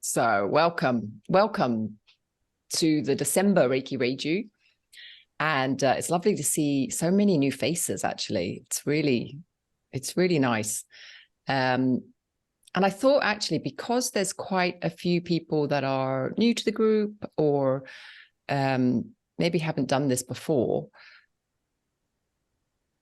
So welcome to the December Reiki Reiju. And it's lovely to see so many new faces, actually. It's really nice. And I thought, actually, because there's quite a few people that are new to the group or maybe haven't done this before,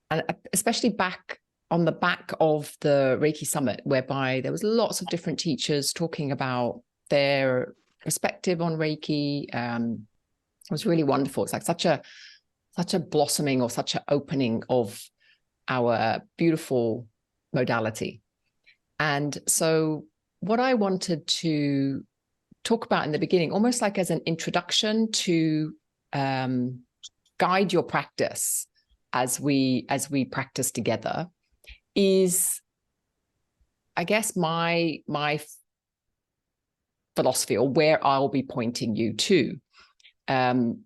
and especially back on the back of the Reiki Summit, whereby there was lots of different teachers talking about their perspective on Reiki. It was really wonderful. It's like such a blossoming or such an opening of our beautiful modality. And so what I wanted to talk about in the beginning, almost like as an introduction to guide your practice as we practice together, is, I guess, my philosophy, or where I'll be pointing you to. And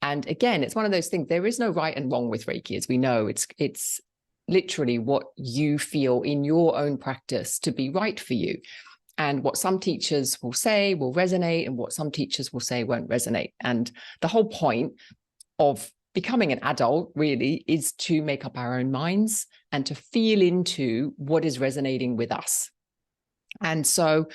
again, it's one of those things, there is no right and wrong with Reiki, as we know. It's literally what you feel in your own practice to be right for you. And what some teachers will say will resonate, and what some teachers will say won't resonate. And the whole point of becoming an adult really is to make up our own minds and to feel into what is resonating with us. And so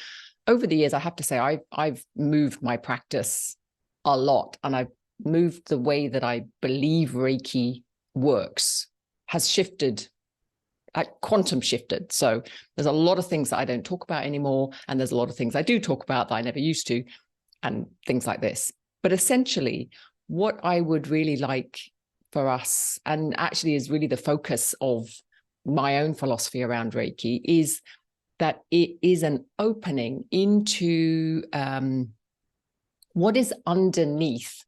over the years, I have to say, I've moved my practice a lot, and I've moved the way that I believe Reiki works has shifted, like quantum shifted. So there's a lot of things that I don't talk about anymore, and there's a lot of things I do talk about that I never used to, and things like this. But essentially, what I would really like for us, and actually is really the focus of my own philosophy around Reiki, is that it is an opening into what is underneath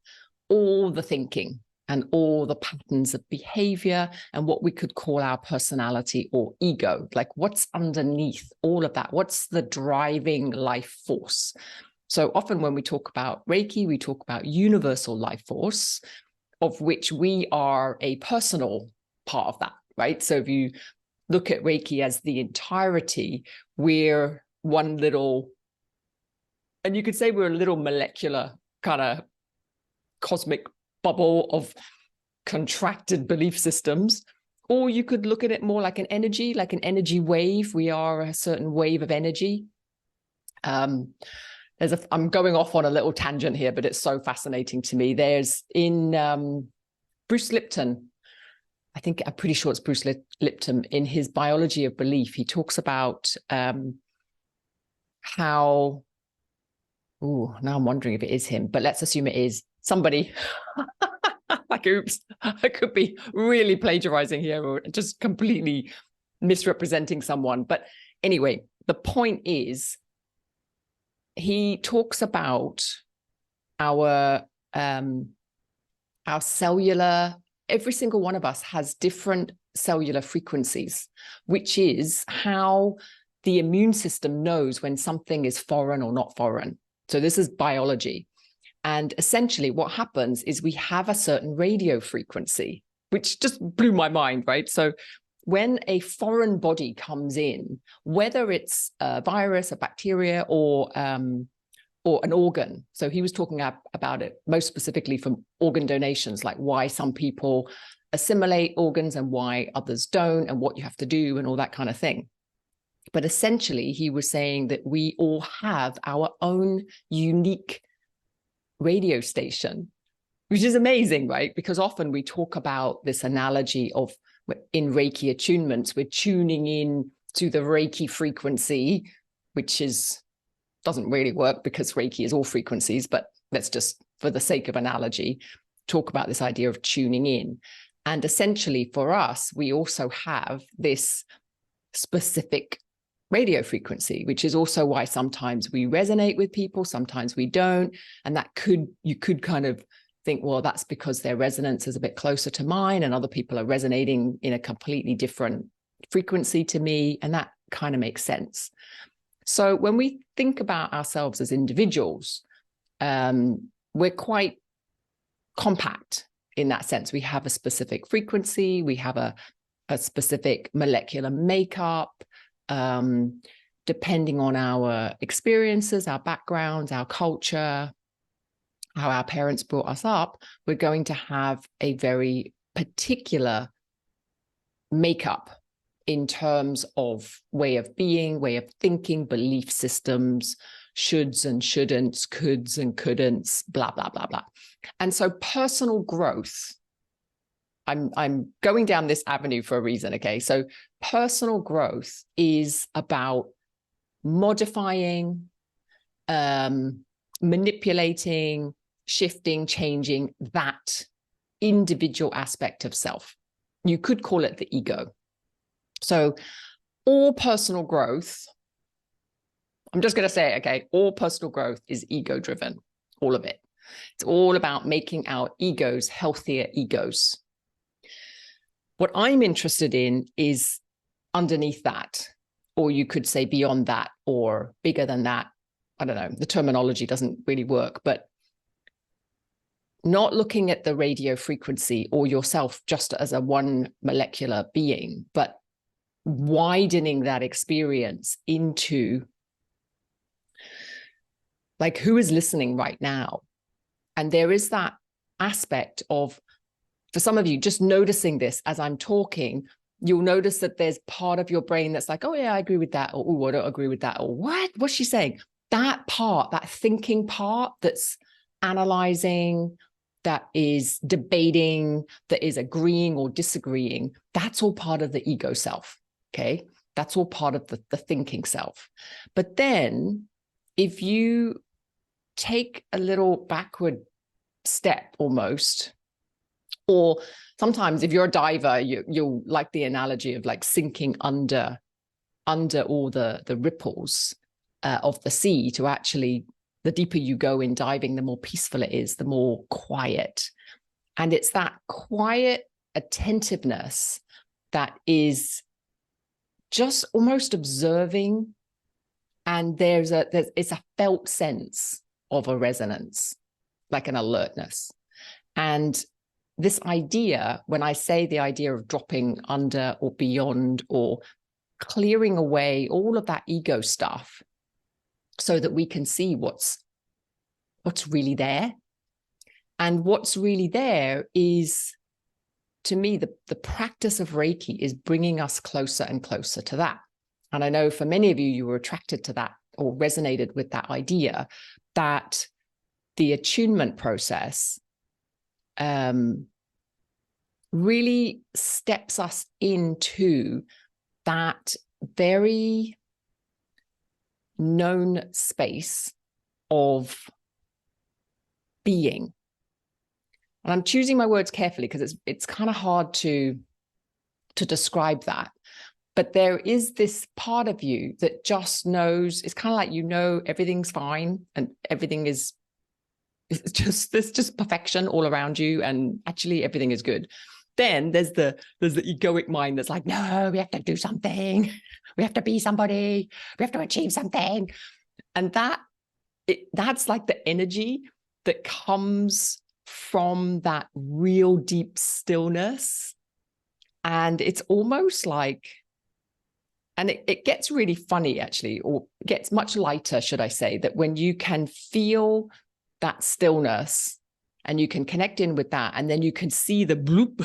all the thinking and all the patterns of behavior and what we could call our personality or ego. Like, what's underneath all of that? What's the driving life force? So often when we talk about Reiki, we talk about universal life force, of which we are a personal part of that, right? So if you look at Reiki as the entirety, we're one little, and you could say we're a little molecular kind of cosmic bubble of contracted belief systems. Or you could look at it more like an energy wave. We are a certain wave of energy. I'm going off on a little tangent here, but it's so fascinating to me. There's in Bruce Lipton, I'm pretty sure it's Bruce Lipton, in his Biology of Belief, he talks about how, now I'm wondering if it is him, but let's assume it is somebody. Like, oops, I could be really plagiarizing here or just completely misrepresenting someone. But anyway, the point is, he talks about our cellular, every single one of us has different cellular frequencies, which is how the immune system knows when something is foreign or not foreign. So this is biology. And essentially what happens is we have a certain radio frequency, which just blew my mind, right? So when a foreign body comes in, whether it's a virus, a bacteria, or an organ. So he was talking about it most specifically from organ donations, like why some people assimilate organs and why others don't, and what you have to do and all that kind of thing. But essentially, he was saying that we all have our own unique radio station, which is amazing, right? Because often we talk about this analogy of, in Reiki attunements, we're tuning in to the Reiki frequency, which doesn't really work because Reiki is all frequencies, but let's just, for the sake of analogy, talk about this idea of tuning in. And essentially for us, we also have this specific radio frequency, which is also why sometimes we resonate with people, sometimes we don't. And you could kind of think, well, that's because their resonance is a bit closer to mine and other people are resonating in a completely different frequency to me. And that kind of makes sense. So when we think about ourselves as individuals, we're quite compact in that sense. We have a specific frequency, we have a specific molecular makeup. depending on our experiences, our backgrounds, our culture, how our parents brought us up, we're going to have a very particular makeup in terms of way of being, way of thinking, belief systems, shoulds and shouldn'ts, coulds and couldn'ts, blah, blah, blah, blah. And so personal growth, I'm going down this avenue for a reason, okay? So personal growth is about modifying, manipulating, shifting, changing that individual aspect of self. You could call it the ego. So all personal growth, I'm just going to say, okay, all personal growth is ego-driven, all of it. It's all about making our egos healthier egos. What I'm interested in is underneath that, or you could say beyond that, or bigger than that. I don't know, the terminology doesn't really work, but not looking at the radio frequency or yourself just as a one molecular being, but widening that experience into like who is listening right now. And there is that aspect of, for some of you, just noticing this as I'm talking, you'll notice that there's part of your brain that's like, oh yeah, I agree with that, or oh, I don't agree with that, or what's she saying? That part, that thinking part that's analyzing, that is debating, that is agreeing or disagreeing, that's all part of the ego self, okay? That's all part of the thinking self. But then if you take a little backward step almost, or sometimes if you're a diver, you'll like the analogy of like sinking under all the ripples of the sea to actually, the deeper you go in diving, the more peaceful it is, the more quiet. And it's that quiet attentiveness that is just almost observing. And it's a felt sense of a resonance, like an alertness. And this idea, when I say the idea of dropping under or beyond or clearing away all of that ego stuff so that we can see what's really there. And what's really there is, to me, the practice of Reiki is bringing us closer and closer to that. And I know for many of you, you were attracted to that or resonated with that idea that the attunement process really steps us into that very known space of being. And I'm choosing my words carefully because it's kind of hard to describe that. But there is this part of you that just knows, it's kind of like, you know, everything's fine and everything is, there's just perfection all around you, and actually everything is good. Then there's the egoic mind that's like, no, we have to do something. We have to be somebody. We have to achieve something. And that's like the energy that comes from that real deep stillness. And it's almost like, and it gets really funny actually, or gets much lighter, should I say, that when you can feel that stillness and you can connect in with that, and then you can see the bloop,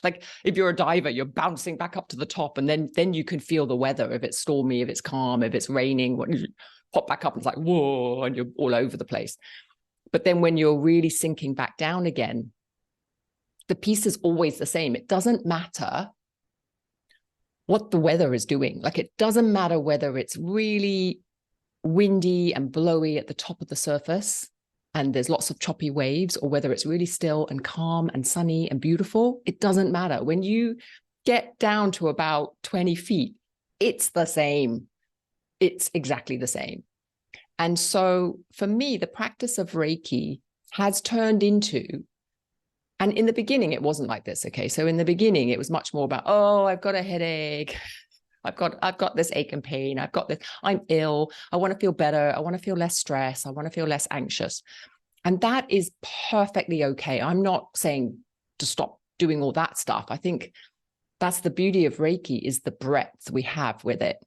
like if you're a diver, you're bouncing back up to the top, and then you can feel the weather, if it's stormy, if it's calm, if it's raining, when you pop back up, and it's like, whoa, and you're all over the place. But then when you're really sinking back down again, the piece is always the same. It doesn't matter what the weather is doing. Like, it doesn't matter whether it's really windy and blowy at the top of the surface and there's lots of choppy waves, or whether it's really still and calm and sunny and beautiful. It doesn't matter. When you get down to about 20 feet, it's the same. It's exactly the same. And so for me, the practice of Reiki has turned into, and in the beginning, it wasn't like this. Okay. So in the beginning, it was much more about, oh, I've got a headache. I've got this ache and pain. I've got this, I'm ill. I want to feel better. I want to feel less stress. I want to feel less anxious. And that is perfectly okay. I'm not saying to stop doing all that stuff. I think that's the beauty of Reiki, is the breadth we have with it.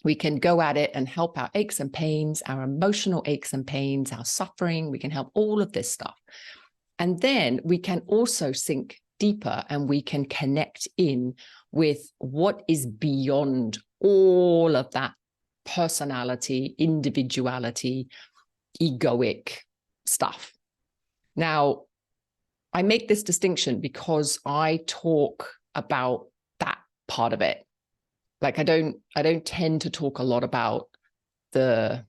We can go at it and help our aches and pains, our emotional aches and pains, our suffering. We can help all of this stuff. And then we can also sink deeper and we can connect in with what is beyond all of that personality, individuality, egoic stuff. Now, I make this distinction because I talk about that part of it. Like I don't tend to talk a lot about the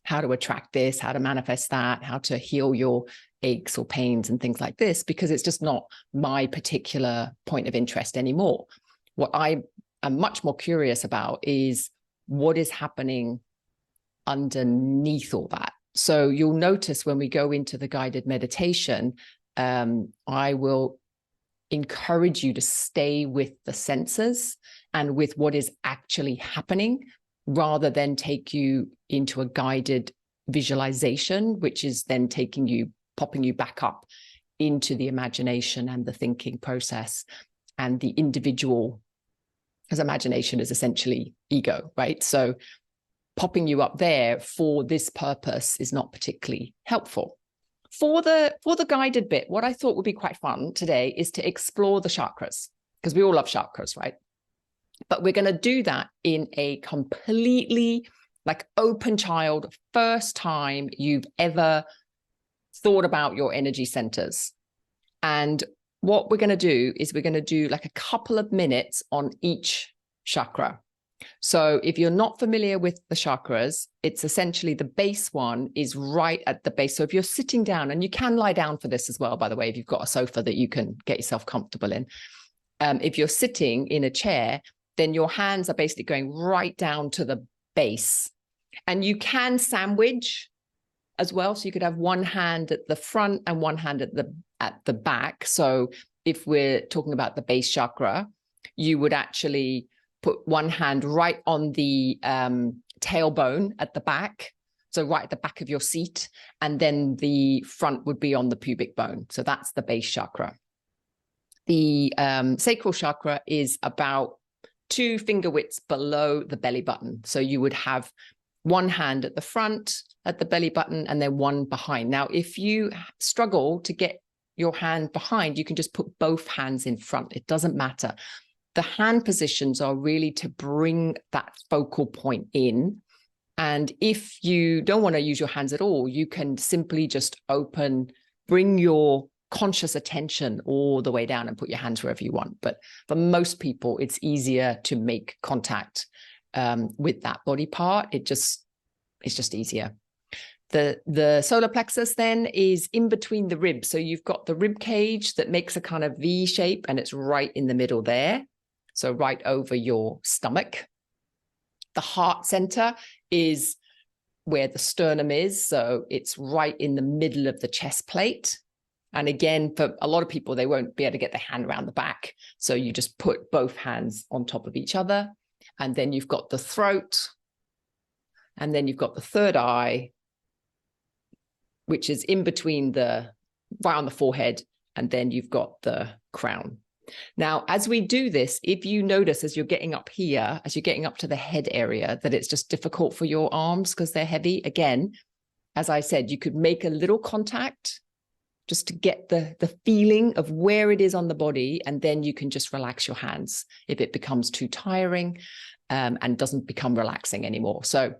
how to attract this, how to manifest that, how to heal your aches or pains and things like this, because it's just not my particular point of interest anymore. What I am much more curious about is what is happening underneath all that. So you'll notice when we go into the guided meditation, I will encourage you to stay with the senses and with what is actually happening, rather than take you into a guided visualization, which is then popping you back up into the imagination and the thinking process and the individual, as imagination is essentially ego, right? So popping you up there for this purpose is not particularly helpful. For the guided bit, what I thought would be quite fun today is to explore the chakras, because we all love chakras, right? But we're going to do that in a completely like open child, first time you've ever thought about your energy centers. And what we're going to do is we're going to do like a couple of minutes on each chakra. So if you're not familiar with the chakras, it's essentially the base one is right at the base. So if you're sitting down, and you can lie down for this as well, by the way, if you've got a sofa that you can get yourself comfortable in. If you're sitting in a chair, then your hands are basically going right down to the base. And you can sandwich as well. So you could have one hand at the front and one hand at the back. So if we're talking about the base chakra, you would actually put one hand right on the tailbone at the back. So right at the back of your seat. And then the front would be on the pubic bone. So that's the base chakra. The sacral chakra is about 2 finger widths below the belly button. So you would have one hand at the front at the belly button and then one behind. Now, if you struggle to get your hand behind, you can just put both hands in front. It doesn't matter. The hand positions are really to bring that focal point in. And if you don't want to use your hands at all, you can simply just bring your conscious attention all the way down and put your hands wherever you want. But for most people, it's easier to make contact with that body part. It's just easier. The solar plexus then is in between the ribs. So you've got the rib cage that makes a kind of V shape, and it's right in the middle there. So right over your stomach. The heart center is where the sternum is. So it's right in the middle of the chest plate. And again, for a lot of people, they won't be able to get their hand around the back. So you just put both hands on top of each other. And then you've got the throat. And then you've got the third eye, which is in between right on the forehead. And then you've got the crown. Now, as we do this, if you notice as you're getting up here, as you're getting up to the head area, that it's just difficult for your arms because they're heavy. Again, as I said, you could make a little contact just to get the feeling of where it is on the body. And then you can just relax your hands if it becomes too tiring and doesn't become relaxing anymore. So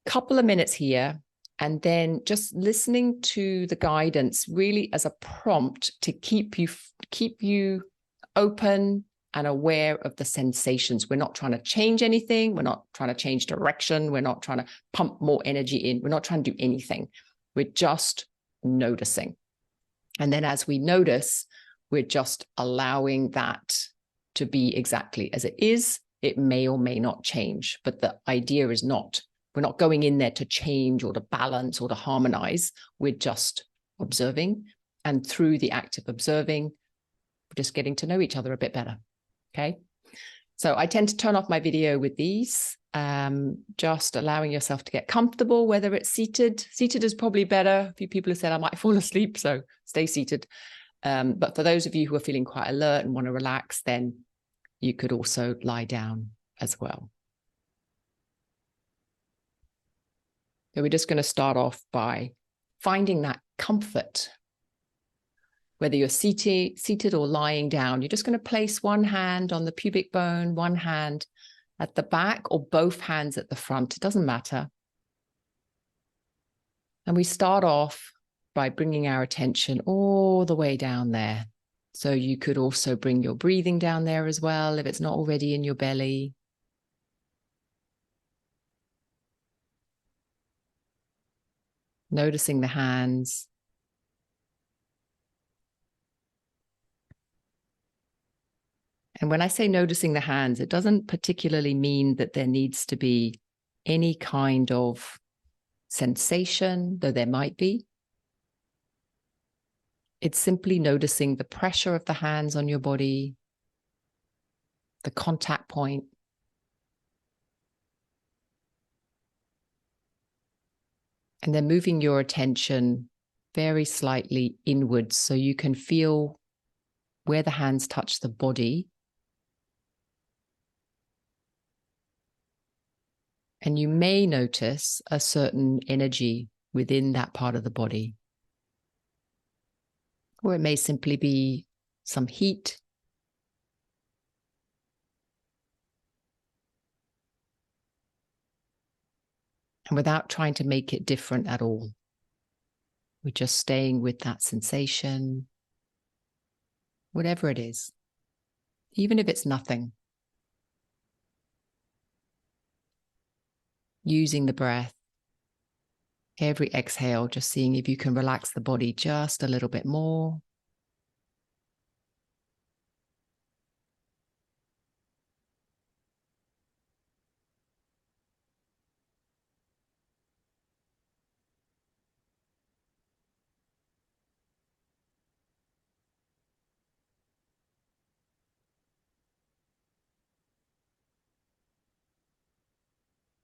a couple of minutes here. And then just listening to the guidance really as a prompt to keep you open and aware of the sensations. We're not trying to change anything. We're not trying to change direction. We're not trying to pump more energy in. We're not trying to do anything. We're just noticing. And then as we notice, we're just allowing that to be exactly as it is. It may or may not change, but the idea is we're not going in there to change or to balance or to harmonize. We're just observing. And through the act of observing, we're just getting to know each other a bit better. Okay. So I tend to turn off my video with these, just allowing yourself to get comfortable, whether it's seated. Seated is probably better. A few people have said I might fall asleep, so stay seated. But for those of you who are feeling quite alert and want to relax, then you could also lie down as well. So we're just going to start off by finding that comfort. Whether you're seated or lying down, you're just going to place one hand on the pubic bone, one hand at the back, or both hands at the front. It doesn't matter. And we start off by bringing our attention all the way down there. So you could also bring your breathing down there as well, if it's not already in your belly. Noticing the hands. And when I say noticing the hands, it doesn't particularly mean that there needs to be any kind of sensation, though there might be. It's simply noticing the pressure of the hands on your body, the contact point. And then moving your attention very slightly inwards so you can feel where the hands touch the body. And you may notice a certain energy within that part of the body. Or it may simply be some heat. And without trying to make it different at all. We're just staying with that sensation, whatever it is, even if it's nothing. Using the breath, every exhale, just seeing if you can relax the body just a little bit more.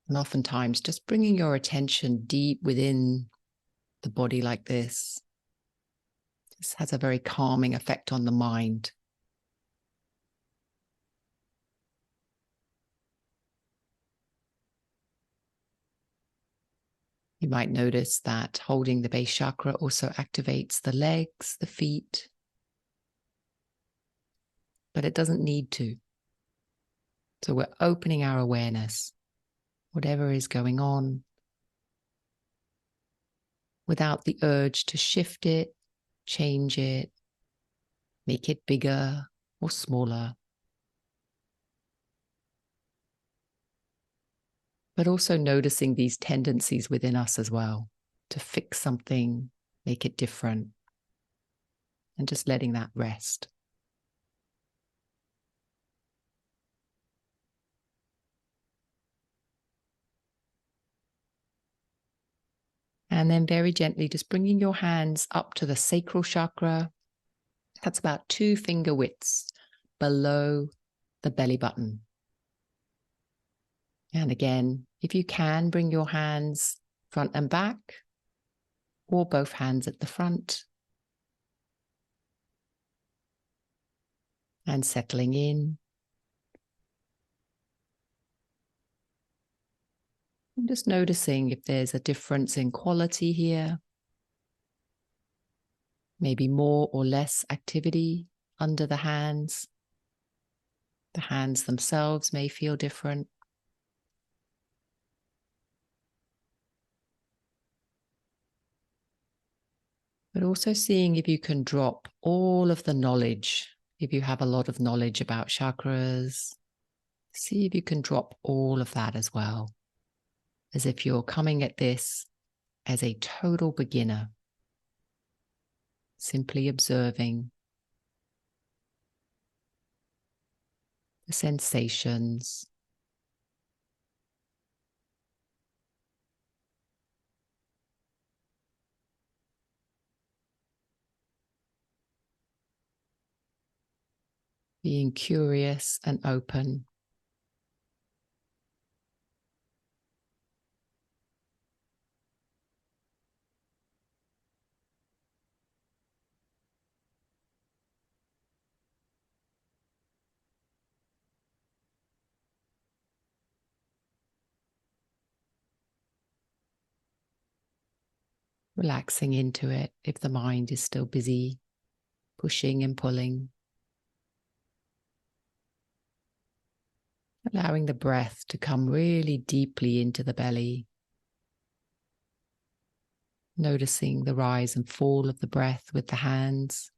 And oftentimes just bringing your attention deep within the body like this. This has a very calming effect on the mind. You might notice that holding the base chakra also activates the legs, the feet, but it doesn't need to. So we're opening our awareness, whatever is going on, without the urge to shift it, change it, make it bigger or smaller. But also noticing these tendencies within us as well, to fix something, make it different, and just letting that rest. And then very gently, just bringing your hands up to the sacral chakra. That's about 2 finger widths below the belly button. And again, if you can, bring your hands front and back, or both hands at the front. And settling in. And just noticing if there's a difference in quality here. Maybe more or less activity under the hands. The hands themselves may feel different. But also seeing if you can drop all of the knowledge. If you have a lot of knowledge about chakras, see if you can drop all of that as well. As if you're coming at this as a total beginner. Simply observing the sensations. Being curious and open. relaxing into it if the mind is still busy, pushing and pulling. Allowing the breath to come really deeply into the belly. Noticing the rise and fall of the breath with the hands.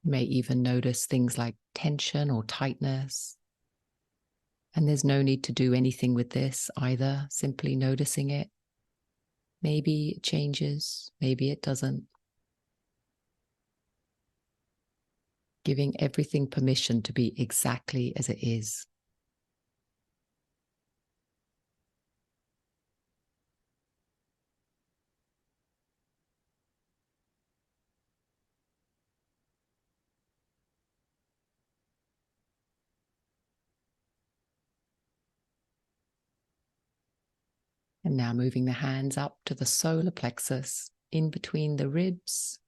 You may even notice things like tension or tightness. And there's no need to do anything with this either, simply noticing it. Maybe it changes, maybe it doesn't. Giving everything permission to be exactly as it is. And now moving the hands up to the solar plexus, in between the ribs.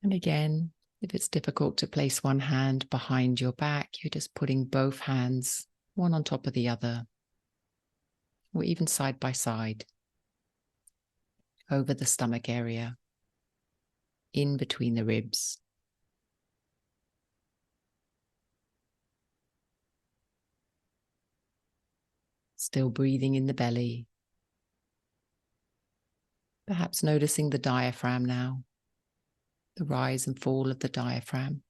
And again, if it's difficult to place one hand behind your back, you're just putting both hands, one on top of the other, or even side by side, over the stomach area, in between the ribs. Still breathing in the belly. Perhaps noticing the diaphragm now, the rise and fall of the diaphragm.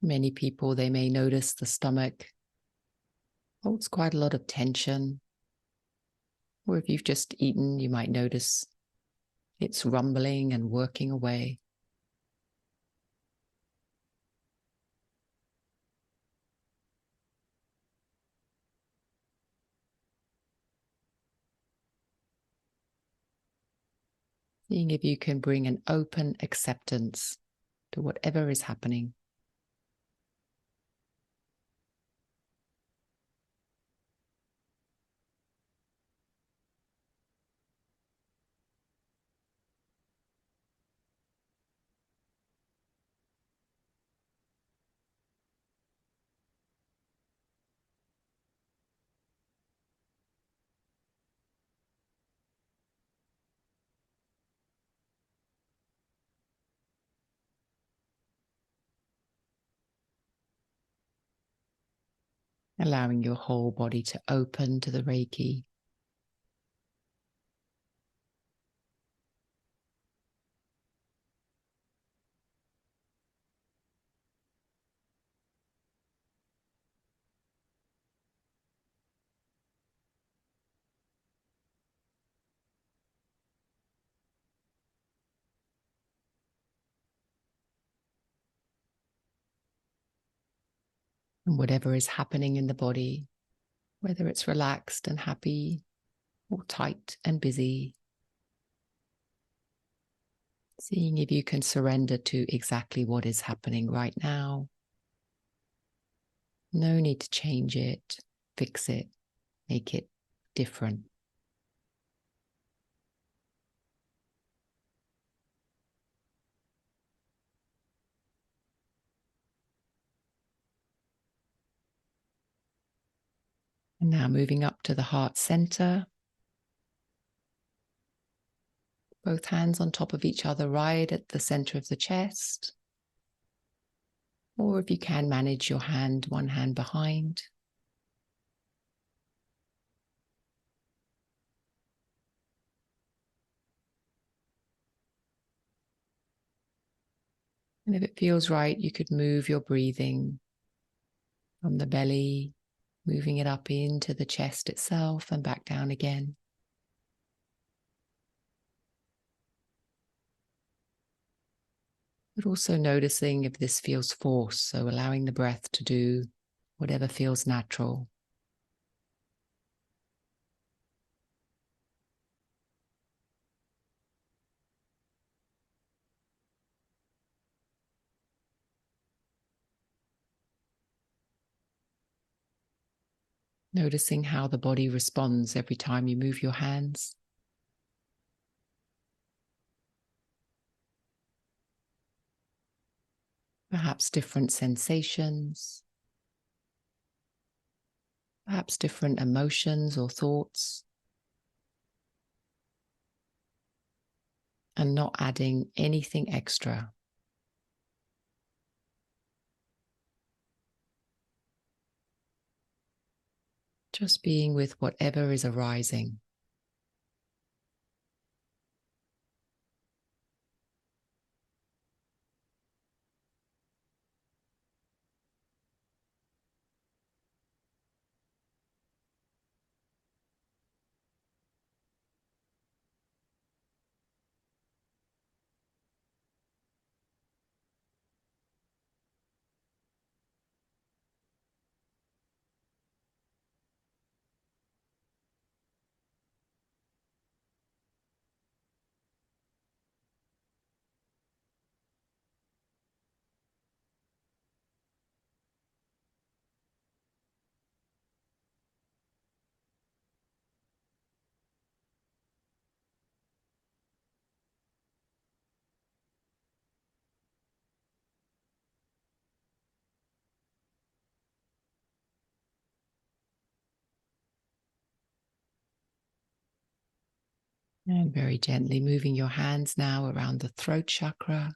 Many people, they may notice the stomach holds quite a lot of tension. Or if you've just eaten, you might notice it's rumbling and working away. Seeing if you can bring an open acceptance to whatever is happening. Allowing your whole body to open to the Reiki. And whatever is happening in the body, whether it's relaxed and happy or tight and busy, seeing if you can surrender to exactly what is happening right now. No need to change it, fix it, make it different. And now moving up to the heart center. Both hands on top of each other, right at the center of the chest. Or if you can, manage your hand, one hand behind. And if it feels right, you could move your breathing from the belly, moving it up into the chest itself and back down again. But also noticing if this feels forced, so allowing the breath to do whatever feels natural. Noticing how the body responds every time you move your hands. Perhaps different sensations, perhaps different emotions or thoughts, and not adding anything extra. Just being with whatever is arising. And very gently moving your hands now around the throat chakra.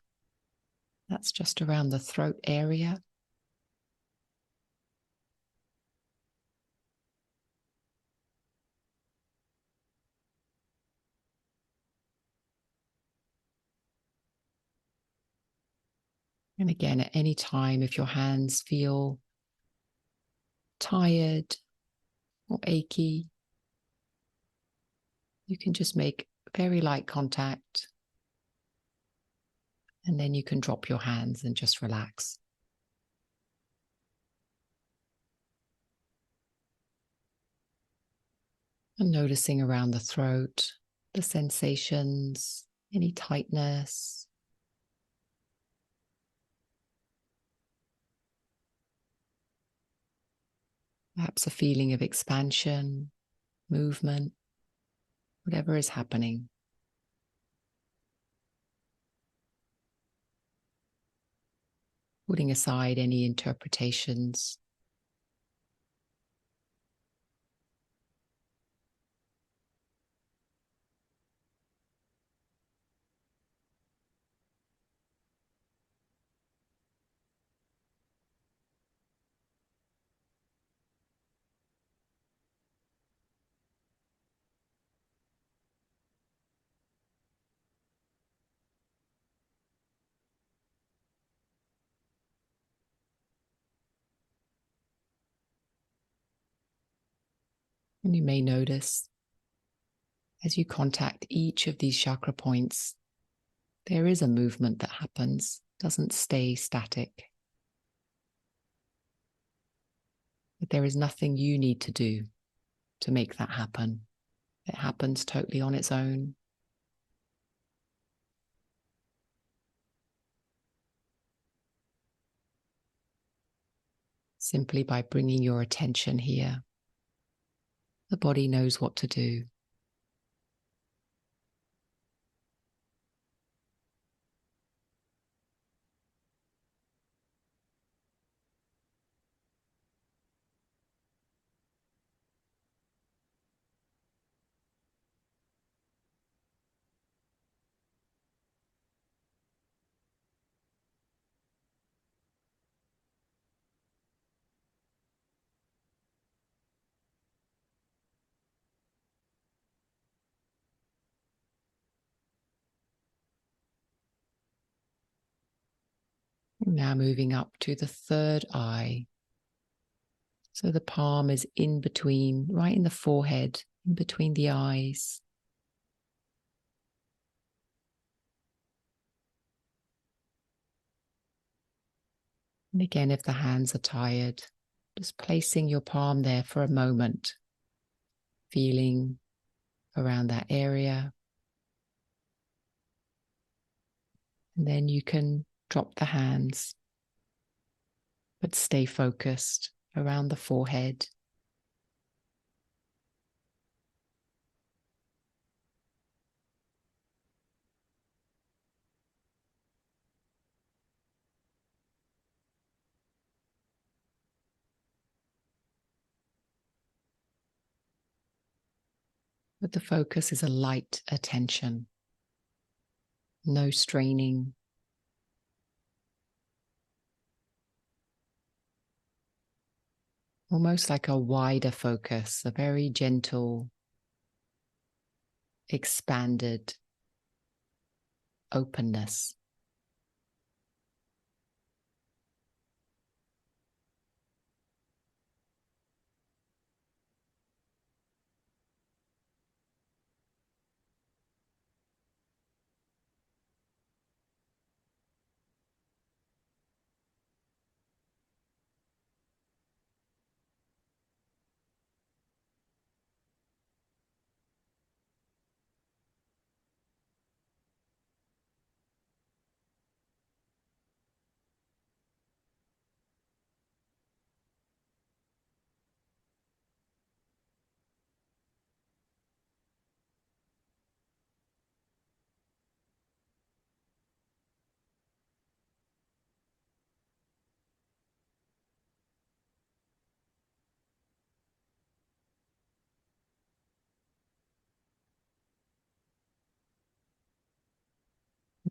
That's just around the throat area. And again, at any time, if your hands feel tired or achy, you can just make very light contact. And then you can drop your hands and just relax. And noticing around the throat, the sensations, any tightness. Perhaps a feeling of expansion, movement, whatever is happening. Putting aside any interpretations. And you may notice as you contact each of these chakra points, there is a movement that happens, doesn't stay static. But there is nothing you need to do to make that happen. It happens totally on its own. Simply by bringing your attention here, the body knows what to do. Now moving up to the third eye. So the palm is in between, right in the forehead, in between the eyes. And again, if the hands are tired, just placing your palm there for a moment, feeling around that area. And then you can drop the hands, but stay focused around the forehead, But the focus is a light attention, no straining. Almost like a wider focus, a very gentle, expanded openness.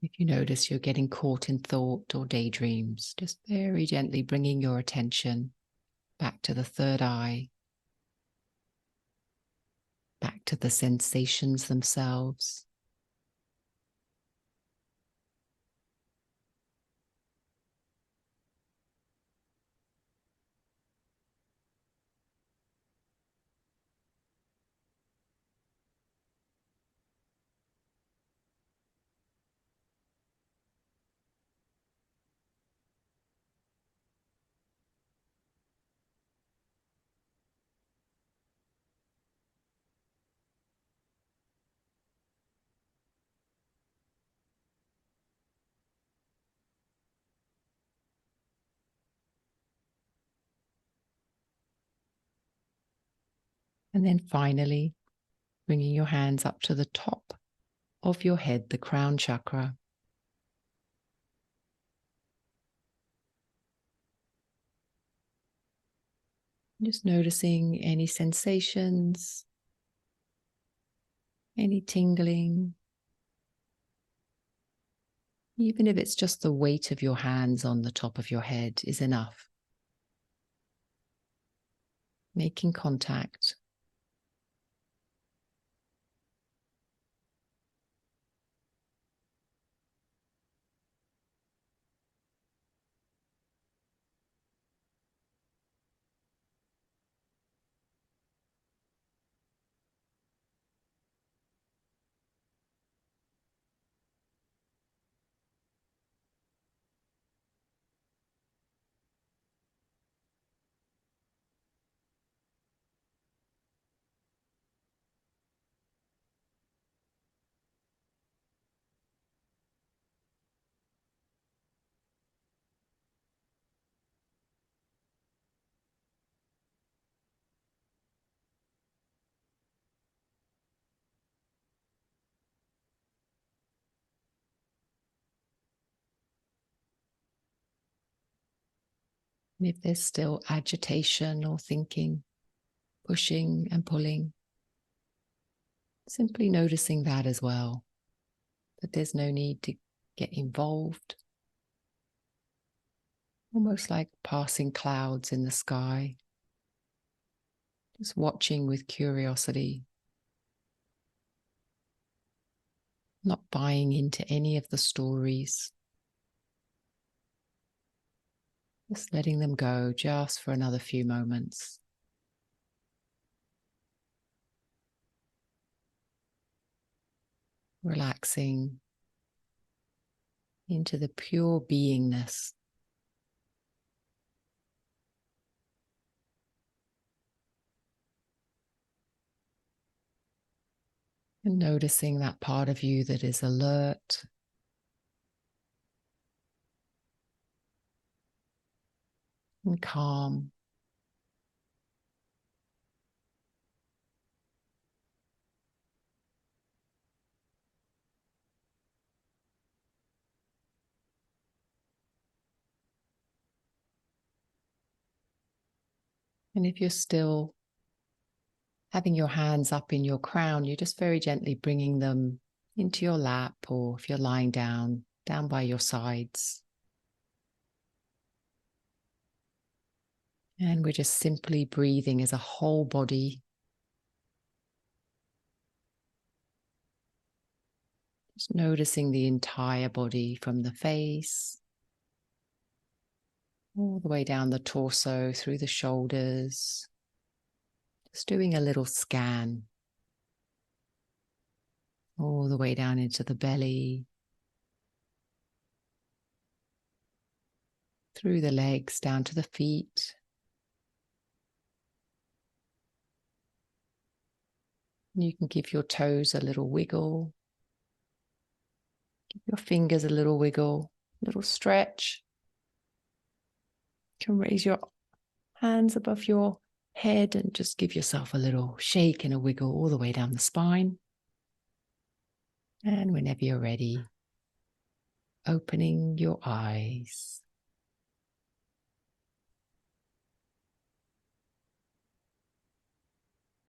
If you notice you're getting caught in thought or daydreams, just very gently bringing your attention back to the third eye, back to the sensations themselves. And then finally, bringing your hands up to the top of your head, the crown chakra. Just noticing any sensations, any tingling. Even if it's just the weight of your hands on the top of your head is enough. Making contact. And if there's still agitation or thinking, pushing and pulling, simply noticing that as well, that there's no need to get involved. Almost like passing clouds in the sky, just watching with curiosity, not buying into any of the stories, just letting them go just for another few moments. Relaxing into the pure beingness. And noticing that part of you that is alert, and calm. And if you're still having your hands up in your crown, you're just very gently bringing them into your lap, or if you're lying down by your sides. And we're just simply breathing as a whole body. Just noticing the entire body from the face, all the way down the torso, through the shoulders. Just doing a little scan. All the way down into the belly. Through the legs, down to the feet. You can give your toes a little wiggle. Give your fingers a little wiggle, a little stretch. You can raise your hands above your head and just give yourself a little shake and a wiggle all the way down the spine. And whenever you're ready, opening your eyes.